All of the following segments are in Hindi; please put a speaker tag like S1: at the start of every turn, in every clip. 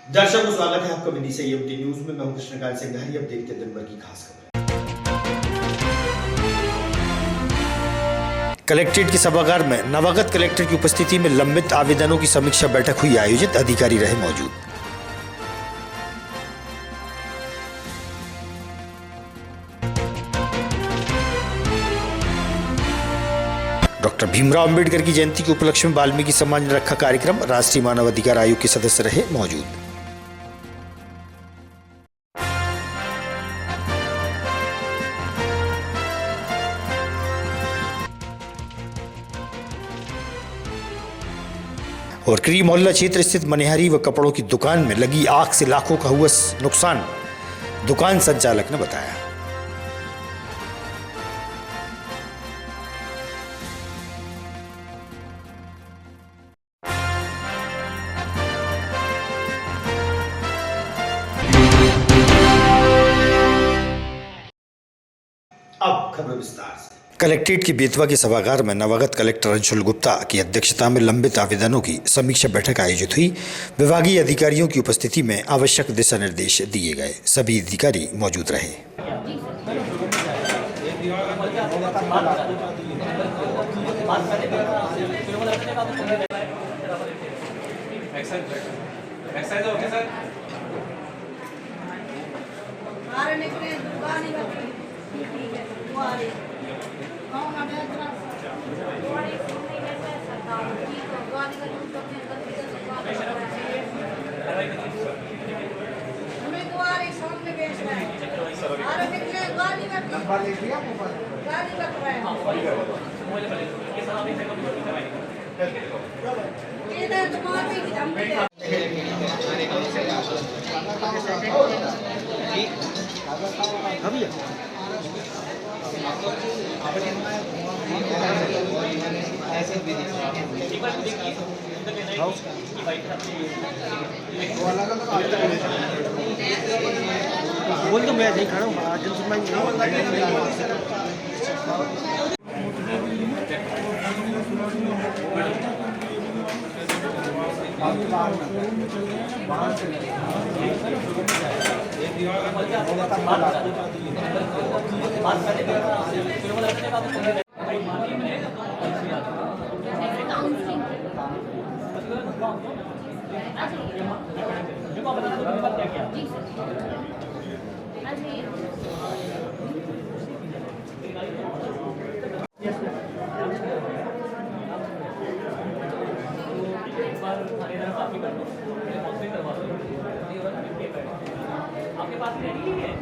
S1: दर्शकों स्वागत है आपका विधि से यूटी न्यूज में। मैं हूं कृष्णकांत सिंह। अब देखते हैं दिन भर की खास खबरें। कलेक्ट्रेट के सभागार में नवागत कलेक्टर की उपस्थिति में लंबित आवेदनों की समीक्षा बैठक हुई आयोजित, अधिकारी रहे मौजूद। डॉक्टर भीमराव अंबेडकर की जयंती के उपलक्ष्य में वाल्मीकि समाज ने रखा कार्यक्रम, राष्ट्रीय मानव अधिकार आयोग के सदस्य रहे मौजूद। और क्री मोहल्ला क्षेत्र स्थित मनिहारी व कपड़ों की दुकान में लगी आग से लाखों का हुआ नुकसान, दुकान संचालक ने बताया। अब खबर विस्तार से। कलेक्ट्रेट की बेतवा के सभागार में नवागत कलेक्टर अंशुल गुप्ता की अध्यक्षता में लंबित आवेदनों की समीक्षा बैठक आयोजित हुई। विभागीय अधिकारियों की उपस्थिति में आवश्यक दिशा निर्देश दिए गए। सभी अधिकारी मौजूद रहे।
S2: बोल तो मैं नहीं खड़ा हूँ आज आपके पास नहीं है।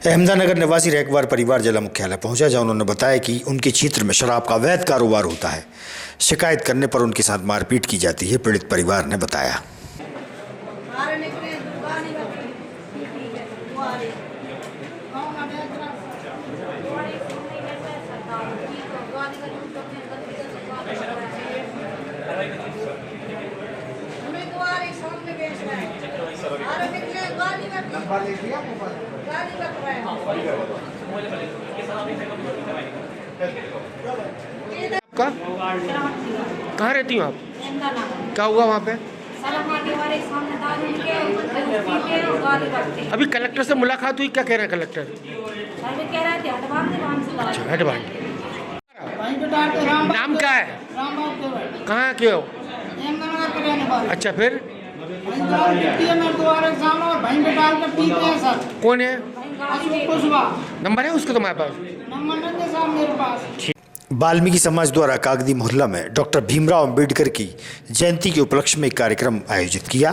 S1: अहमदानगर निवासी रैकवार परिवार जिला मुख्यालय पहुंचा, जहां उन्होंने बताया कि उनके क्षेत्र में शराब का अवैध कारोबार होता है। शिकायत करने पर उनके साथ मारपीट की जाती है, पीड़ित परिवार ने बताया।
S3: हमें तो आ रही सामने बेच रहा है।
S2: का कहाँ रहती हो आप? क्या हुआ वहाँ पे? अभी कलेक्टर से मुलाकात हुई, क्या कह रहे हैं कलेक्टर? अच्छा, हटवाएं। नाम क्या है? कहाँ के हो? अच्छा, फिर कौन है? नंबर है उसका तुम्हारे पास?
S1: वाल्मीकि समाज द्वारा कागदी मोहल्ला में डॉक्टर भीमराव अंबेडकर की जयंती के उपलक्ष्य में एक कार्यक्रम आयोजित किया।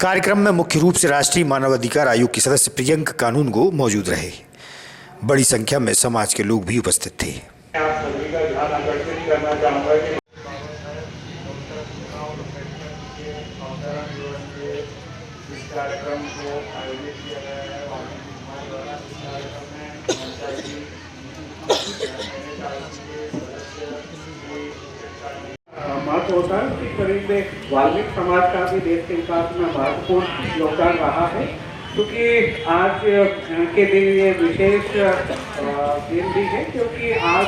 S1: कार्यक्रम में मुख्य रूप से राष्ट्रीय मानवाधिकार आयोग के सदस्य प्रियंका कानूनगो मौजूद रहे। बड़ी संख्या में समाज के लोग भी उपस्थित थे।
S3: आप सभी का ध्यान आकर्षित करना चाहूँगा कि इस कार्यक्रम को आयोजित किया गया है वाल्मीकि समाज द्वारा। इस कार्यक्रम में पंचायती महत्व होता है कि करीब वाल्मीकि समाज का भी देश के विकास में महत्वपूर्ण योगदान रहा है, क्योंकि आज के दिन ये विशेष दिन भी है, क्योंकि आज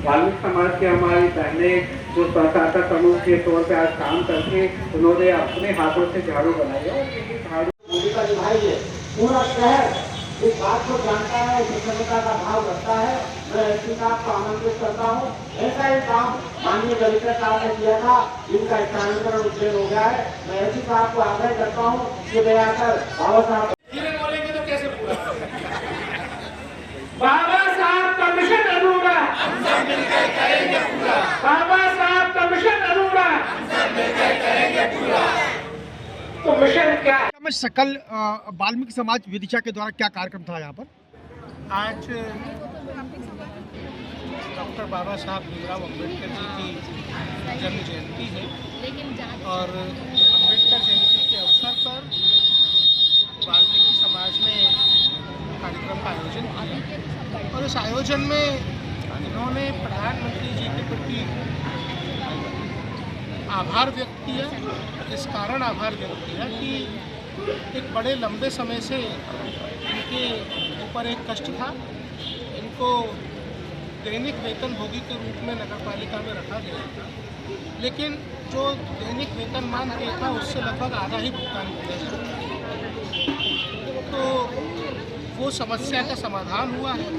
S3: वाल्मीकि समाज के हमारी बहनें जो स्वसहायता समूह के तौर पे आज काम करके उन्होंने अपने हाथों से झाड़ू बनाई है और यही झाड़ू
S4: भूमिका निभाई है। पूरा शहर इस बात को जानता है, कृतज्ञता का भाव रखता है। मैं एसपी साहब को आमंत्रित करता हूँ, ऐसा ही काम माननीय कलेक्टर साहब ने किया था, इनका स्थानांतरण उज्जैन हो गया है। मैं एसपी साहब को आग्रह करता हूँ कि वे आकर बाबा साहब
S3: बोलेंगे तो कैसे बाबा साहब का मिशन अधूरा, बाबा साहब का मिशन अधूरा, तो मिशन क्या है?
S2: सकल वाल्मीकि समाज विदिशा के द्वारा क्या कार्यक्रम था यहाँ पर?
S5: आज डॉक्टर बाबा साहब भीमराव अंबेडकर जी की जन्म जयंती है और अंबेडकर जयंती के अवसर पर वाल्मीकि समाज में कार्यक्रम का आयोजन किया और इस आयोजन में इन्होंने प्रधानमंत्री जी के प्रति आभार व्यक्त किया। इस कारण आभार व्यक्त किया कि एक बड़े लंबे समय से इनके ऊपर एक कष्ट था। इनको दैनिक वेतनभोगी के रूप में नगरपालिका में रखा गया था, लेकिन जो दैनिक वेतनमान तय था उससे लगभग आधा ही भुगतान किया जाता। तो वो समस्या का समाधान हुआ है।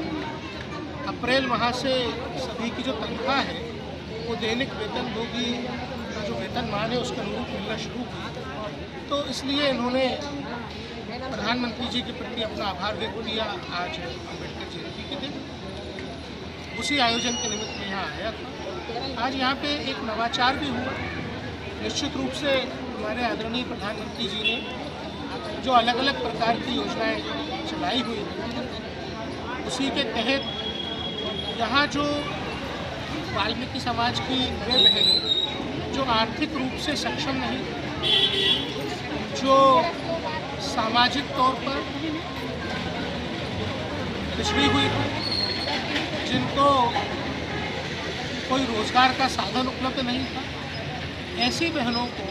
S5: अप्रैल माह से सभी की जो तनख्वाह है वो दैनिक वेतनभोगी का जो वेतनमान है उसके अनुरूप मिलना शुरू की। तो इसलिए इन्होंने प्रधानमंत्री जी के प्रति अपना आभार व्यक्त किया आज अम्बेडकर जयंती के दिन। उसी आयोजन के निमित्त में यहाँ आया था। आज यहाँ पे एक नवाचार भी हुआ। निश्चित रूप से हमारे आदरणीय प्रधानमंत्री जी ने जो अलग अलग प्रकार की योजनाएं चलाई हुई थी, उसी के तहत यहाँ जो वाल्मीकि समाज की बड़े बहनें जो आर्थिक रूप से सक्षम नहीं, जो सामाजिक तौर पर पिछड़ी हुई थी, जिनको कोई रोजगार का साधन उपलब्ध नहीं था, ऐसी बहनों को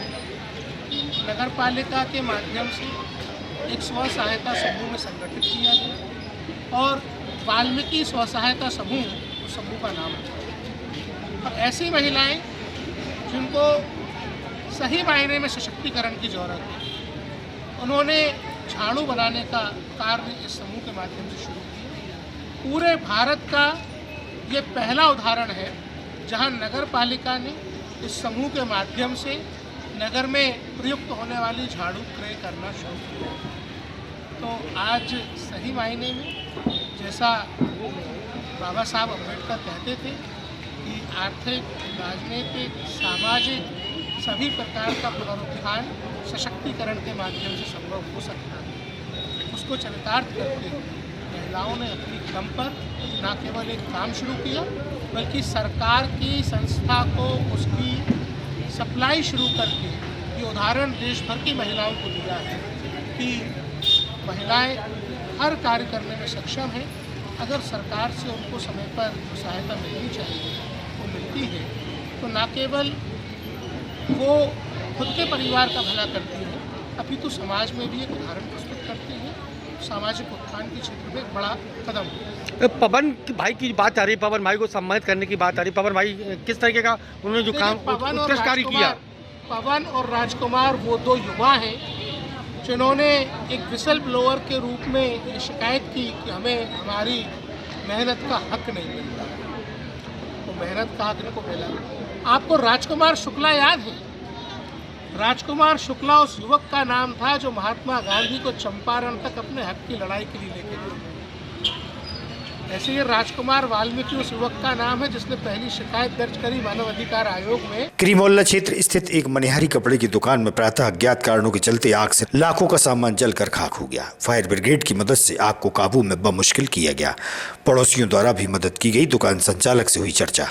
S5: नगरपालिका के माध्यम से एक स्व सहायता समूह में संगठित किया गया और वाल्मीकि स्व सहायता समूह उस समूह का नाम है। और ऐसी महिलाएं जिनको सही मायने में सशक्तिकरण की जरूरत है, उन्होंने झाड़ू बनाने का कार्य इस समूह के माध्यम से शुरू किया। पूरे भारत का ये पहला उदाहरण है जहां नगर पालिका ने इस समूह के माध्यम से नगर में प्रयुक्त होने वाली झाड़ू क्रय करना शुरू किया। तो आज सही मायने में जैसा बाबा साहब अम्बेडकर कहते थे कि आर्थिक, राजनीतिक, सामाजिक सभी प्रकार का पुनरुत्थान सशक्तिकरण के माध्यम से संभव हो सकता है, उसको चरितार्थ करके महिलाओं ने अपनी दम पर न केवल एक काम शुरू किया बल्कि सरकार की संस्था को उसकी सप्लाई शुरू करके ये उदाहरण देश भर की महिलाओं को दिया है कि महिलाएं हर कार्य करने में सक्षम हैं। अगर सरकार से उनको समय पर सहायता मिलनी चाहिए वो मिलती है, तो न केवल वो खुद के परिवार का भला करती हैं अपितु समाज में भी एक उदाहरण प्रस्तुत करती हैं सामाजिक उत्थान के क्षेत्र में एक बड़ा कदम है।
S6: पवन भाई की बात आ रही है, पवन भाई को सम्मानित करने की बात आ रही है। पवन भाई किस तरीके का उन्होंने जो काम उत्कृष्टकारी किया?
S5: पवन और राजकुमार वो दो युवा हैं जिन्होंने एक विसल ब्लोअर के रूप में ये शिकायत की कि हमें हमारी मेहनत का हक नहीं मिल रहा है। तो मेहनत का हक इनको मिला। आपको राजकुमार शुक्ला याद है? राजकुमार शुक्ला उस युवक का नाम था जो महात्मा गांधी को चंपारण तक अपने हक की लड़ाई के लिए लेके गए। ऐसे ही राजकुमार वाल्मीकि उस युवक का नाम है जिसने पहली शिकायत दर्ज करी मानव अधिकार आयोग में।
S1: क्रीमोल्ला क्षेत्र स्थित एक मनिहारी कपड़े की दुकान में प्रातः अज्ञात कारणों के चलते आग से लाखों का सामान जलकर खाक हो गया। फायर ब्रिगेड की मदद से आग को काबू में बमुश्किल किया गया। पड़ोसियों द्वारा भी मदद की गई। दुकान संचालक से हुई चर्चा।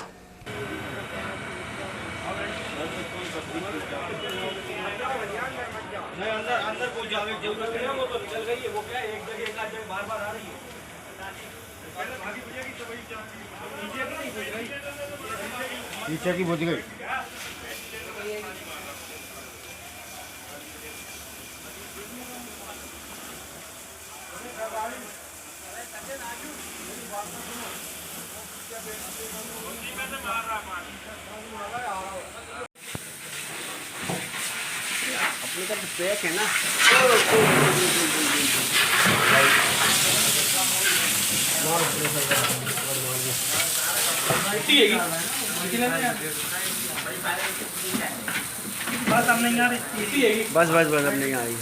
S6: नीचे की बुझ गई।
S4: अपने का पैक है ना।
S2: बस अब नहीं आ रही।
S4: बस अब नहीं आ रही।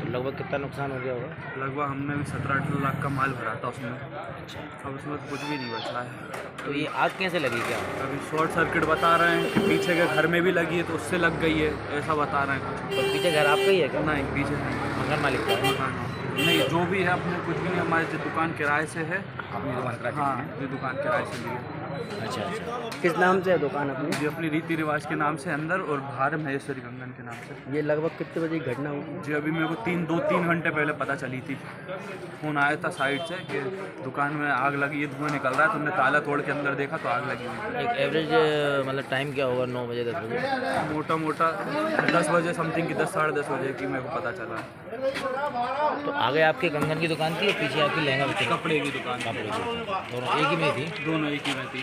S6: लगभग कितना नुकसान हो गया होगा?
S7: लगभग हमने भी 17-18 लाख का माल भरा था उसमें। अब उसमें कुछ भी नहीं बचा है।
S6: तो ये आग कैसे लगी क्या?
S7: अभी शॉर्ट सर्किट बता रहे हैं कि पीछे के घर में भी लगी है तो उससे लग गई है, ऐसा बता रहे हैं कुछ।
S6: तो पीछे घर आपका ही है क्या?
S7: नहीं, पीछे नहीं।
S6: मकान मालिक का है?
S7: मकान नहीं, जो भी है अपने कुछ भी नहीं। हमारी जो दुकान किराए से है।
S6: अपनी दुकान किराए से?
S7: हाँ, ये दुकान किराए से ली है।
S6: अच्छा अच्छा।
S4: किस नाम से है दुकान अपनी?
S7: जी अपनी रीति रिवाज के नाम से अंदर और बाहर महेश्वरी कंगन के नाम से।
S4: ये लगभग कितने बजे की घटना हुई?
S7: जी अभी मेरे को 2-3 घंटे पहले पता चली थी। फ़ोन आया था साइड से कि दुकान में आग लगी है, धुआं निकल रहा है। तो हमने ताला तोड़ के अंदर देखा तो आग लगी हुई।
S6: एक एवरेज मतलब टाइम क्या होगा? 9 बजे 10 बजे?
S7: मोटा मोटा 10 बजे समथिंग की, 10-10:30 बजे की मेरे को पता चला।
S6: तो आगे आपके कंगन की दुकान थी और पीछे आपकी लहंगा बिकने
S7: कपड़े की दुकान।
S6: कपड़े की? दोनों एक ही में थी?
S7: दोनों एक ही में थी।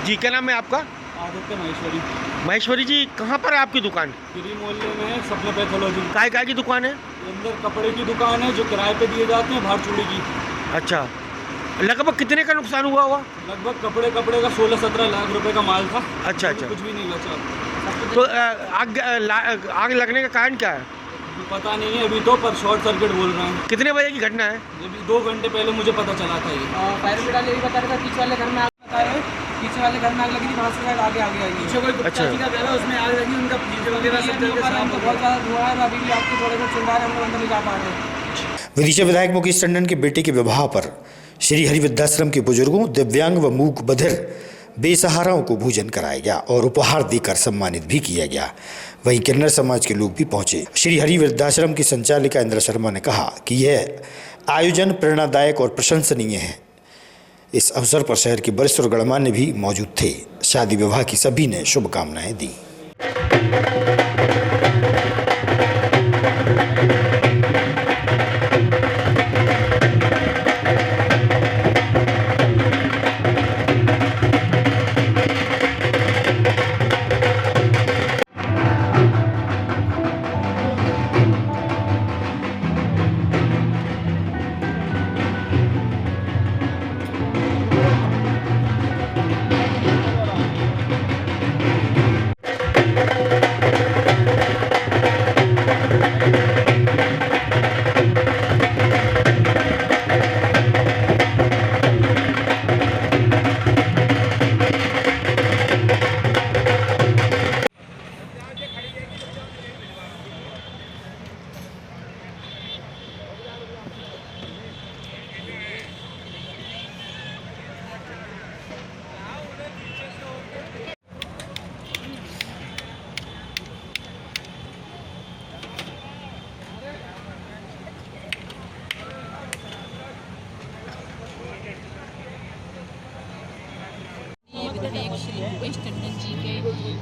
S6: जी क्या नाम है आपका?
S7: आदित्य महेश्वरी।
S6: महेश्वरी जी कहाँ पर है आपकी दुकान?
S7: गिरी मोहल्ले में है, सपना पैथोलॉजी।
S6: काय की दुकान है?
S7: अंदर कपड़े की दुकान है जो किराए पे दिए जाते हैं, बाहर चूड़ी की।
S6: अच्छा, लगभग कितने का नुकसान हुआ होगा?
S7: लगभग कपड़े का 16-17 लाख रुपए का माल था।
S6: अच्छा अच्छा।
S7: कुछ भी नहीं बचा।
S6: तो आग लगने का कारण क्या है?
S7: पता नहीं है अभी तो, पर शॉर्ट सर्किट बोल रहे हैं।
S6: कितने बजे की घटना है?
S7: अभी 2 घंटे पहले मुझे पता चला था ये।
S4: फायर ब्रिगेड यही बता रहा था पीछे वाले घर में आग बता रहे हैं। पीछे वाले घर में आग लगी थी, वहाँ से शायद आगे आई। पीछे कोई
S6: अच्छा।
S4: का घर है, उसमें आग लगी, उनका पीछे वगैरह सब जगह बहुत ज़्यादा धुआं है। अभी भी आपके थोड़े से चिंता है, हम लोग अंदर नहीं जा पा रहे हैं।
S1: विदिशा विधायक मुकेश टंडन के बेटे के विवाह पर श्री हरिवृद्धाश्रम के बुजुर्गों, दिव्यांग व मूक बधिर बेसहाराओं को भोजन कराया गया और उपहार देकर सम्मानित भी किया गया। वहीं किन्नर समाज के लोग भी पहुंचे। श्री हरि वृद्धाश्रम की संचालिका इंद्रा शर्मा ने कहा कि यह आयोजन प्रेरणादायक और प्रशंसनीय है। इस अवसर पर शहर के वरिष्ठ और गणमान्य भी मौजूद थे। शादी विवाह की सभी ने शुभकामनाएं दी।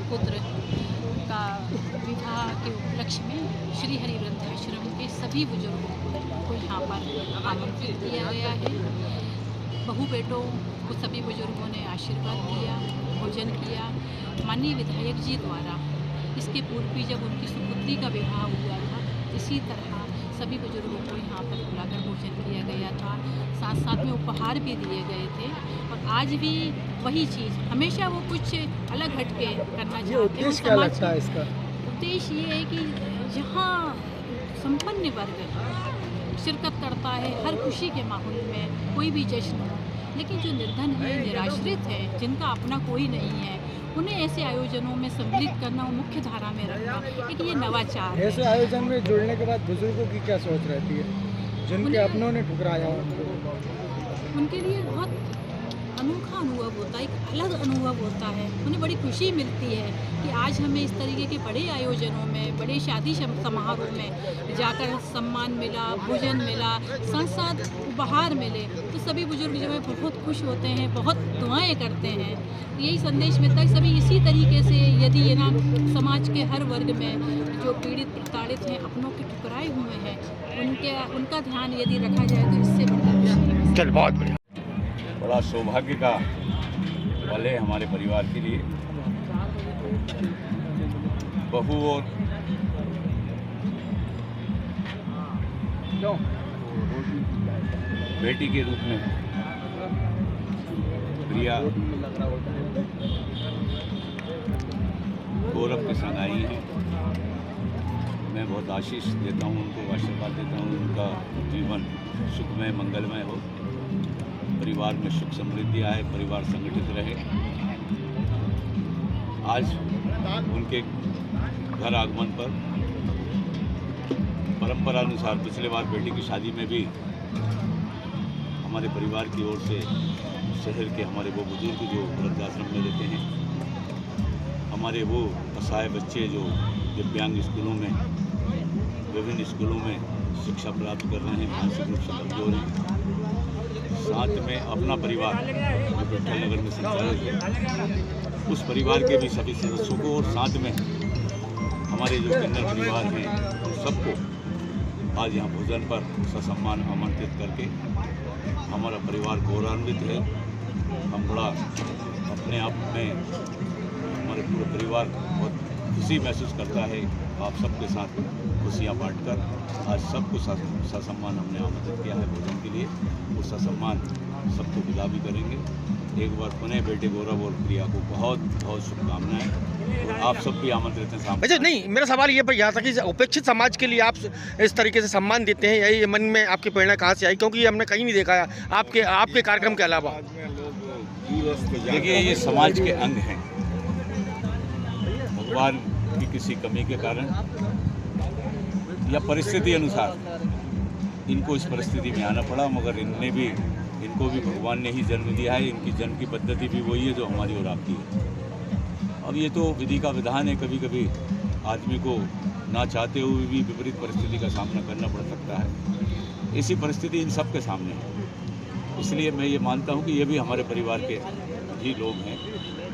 S8: पुत्र का विवाह के उपलक्ष्य में श्री हरि वृद्धाश्रम के सभी बुजुर्गों को यहाँ पर आमंत्रित किया गया है। बहू बेटों को सभी बुजुर्गों ने आशीर्वाद दिया, भोजन किया। माननीय विधायक जी द्वारा इसके पूर्व भी जब उनकी सुपुत्री का विवाह हुआ था, इसी तरह सभी बुजुर्गों को यहाँ पर बुलाकर भोजन किया गया था, साथ साथ में उपहार भी दिए गए थे। और आज भी वही चीज़, हमेशा वो कुछ अलग हटके करना चाहते हैं।
S6: क्या लगता है इसका
S8: उद्देश्य ये है कि जहाँ संपन्न वर्ग शिरकत करता है हर खुशी के माहौल में, कोई भी जश्न हो, लेकिन जो निर्धन है, निराश्रित है, जिनका अपना कोई नहीं है, उन्हें ऐसे आयोजनों में सम्मिलित करना और मुख्य धारा में रखना एक ये नवाचार है।
S6: ऐसे आयोजन में जुड़ने के बाद बुजुर्गों की क्या सोच रहती है जिनके अपनों ने ठुकराया
S8: उनके लिए बहुत अनोखा अनुभव होता है, एक अलग अनुभव होता है। उन्हें बड़ी खुशी मिलती है कि आज हमें इस तरीके के बड़े आयोजनों में, बड़े शादी समारोह में जाकर सम्मान मिला, भोजन मिला, साथ साथ उपहार मिले, तो सभी बुजुर्ग जो है बहुत खुश होते हैं, बहुत दुआएं करते हैं। यही संदेश मिलता है सभी इसी तरीके से, यदि ये ना समाज के हर वर्ग में जो पीड़ित प्रताड़ित हैं, अपनों के ठुकराए हुए हैं, उनका ध्यान यदि रखा जाए तो इससे बढ़कर
S6: चल बहुत बढ़िया।
S9: बड़ा सौभाग्य का पल है हमारे परिवार के लिए। बहू और बेटी के रूप में प्रिया गौरव के संग आई हैं। मैं बहुत आशीष देता हूं उनको, आशीर्वाद देता हूं उनका जीवन सुखमय मंगलमय हो, परिवार में सुख समृद्धि आए, परिवार संगठित रहे। आज उनके घर आगमन पर परंपरा अनुसार पिछले बार बेटी की शादी में भी हमारे परिवार की ओर से शहर के हमारे वो बुजुर्ग जो वृद्धाश्रम में रहते हैं, हमारे वो असहाय बच्चे जो दिव्यांग स्कूलों में, विभिन्न स्कूलों में शिक्षा प्राप्त कर रहे हैं, मानसिक रूप से कमजोर हैं, साथ में अपना परिवार जो विठल नगर में संचालित है, उस परिवार के भी सभी सदस्यों को और साथ में हमारे जो किन्नर परिवार हैं उन सबको आज यहाँ भोजन पर ससम्मान आमंत्रित करके हमारा परिवार गौरवान्वित है। हम बड़ा अपने आप में, हमारे पूरे परिवार बहुत खुशी महसूस करता है आप सबके साथ खुशियाँ बांटकर। आज सबको ससम्मान हमने आमंत्रित किया है भोजन के लिए, और ससम्मान सबको विदा भी करेंगे। एक बार पुनः बेटे गौरव और प्रिया को बहुत बहुत शुभकामनाएं, और आप सब भी आमंत्रित हैं सामने।
S6: अच्छा, नहीं, मेरा सवाल ये यहाँ था कि उपेक्षित समाज के लिए आप इस तरीके से सम्मान देते हैं, यही मन में आपकी प्रेरणा कहाँ से आई? क्योंकि ये हमने कहीं नहीं देखा है आपके कार्यक्रम के अलावा।
S9: देखिए, ये समाज के अंग हैं। भगवान की किसी कमी के कारण या परिस्थिति अनुसार इनको इस परिस्थिति में आना पड़ा, मगर इनको भी भगवान ने ही जन्म दिया है। इनकी जन्म की पद्धति भी वही है जो हमारी और आपकी है। अब ये तो विधि का विधान है, कभी कभी आदमी को ना चाहते हुए भी विपरीत परिस्थिति का सामना करना पड़ सकता है। ऐसी परिस्थिति इन सब के सामने है, इसलिए मैं ये मानता हूँ कि ये भी हमारे परिवार के ही लोग हैं,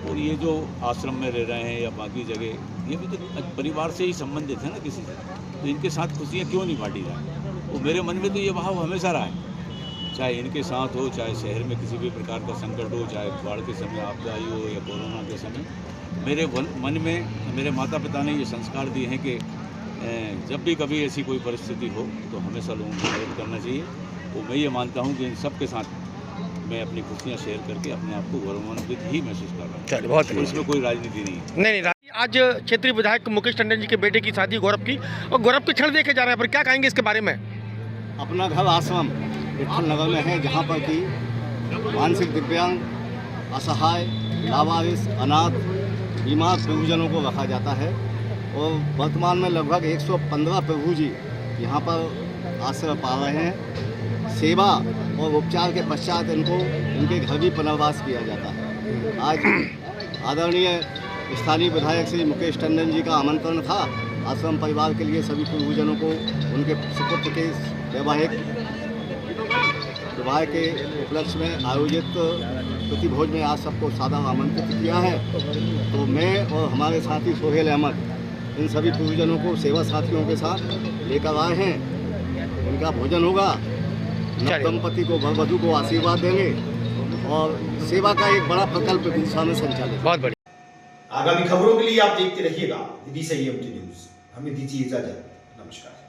S9: और ये जो आश्रम में रह रहे हैं या बाकी जगह, ये भी तो परिवार से ही संबंधित है ना किसी से, तो इनके साथ खुशियाँ क्यों नहीं बांटी जाए? वो मेरे मन में तो ये भाव हमेशा रहा है, चाहे इनके साथ हो, चाहे शहर में किसी भी प्रकार का संकट हो, चाहे बाढ़ के समय आपदा आई हो या कोरोना के समय। मेरे मन में मेरे माता पिता ने ये संस्कार दिए हैं कि जब भी कभी ऐसी कोई परिस्थिति हो तो हमेशा लोगों की मदद करना चाहिए। और मैं ये मानता हूँ कि इन सब के साथ मैं अपनी खुशियाँ शेयर करके अपने आप को गौरवान्वित ही महसूस कर रहा हूँ।
S6: चलिए, बहुत
S9: इसमें कोई राजनीति नहीं है।
S6: नहीं, आज क्षेत्रीय विधायक मुकेश टंडन जी के बेटे की शादी गौरव की, और गौरव के क्षण देखे जा रहे हैं, पर क्या कहेंगे इसके बारे में?
S10: अपना घर आश्रम विठल नगर में है, जहाँ पर कि मानसिक दिव्यांग, असहाय, लावारिस, अनाथ, बीमार प्रभुजनों को रखा जाता है। और वर्तमान में लगभग 115 प्रभु जी यहाँ पर आश्रय पा रहे हैं। सेवा और उपचार के पश्चात इनके घर भी पुनर्वास किया जाता है। आज आदरणीय स्थानीय विधायक श्री मुकेश टंडन जी का आमंत्रण था आश्रम परिवार के लिए, सभी प्रभुजनों को उनके सुपुत्र के वैवाहिक विवाह के उपलक्ष्य में आयोजित प्रति भोज में आज सबको सादा आमंत्रित किया है। तो मैं और हमारे साथी सोहेल अहमद इन सभी पूर्वजनों को सेवा साथियों के साथ लेकर आए हैं। उनका भोजन होगा, नव दंपति को वर वधू को आशीर्वाद देंगे और सेवा का एक बड़ा प्रकल्प दिशा में संचालित।
S6: बहुत बढ़िया।
S1: आगामी खबरों के लिए आप देखते रहिएगा विधि संयम न्यूज। हमें दीजिए इजाजत। नमस्कार।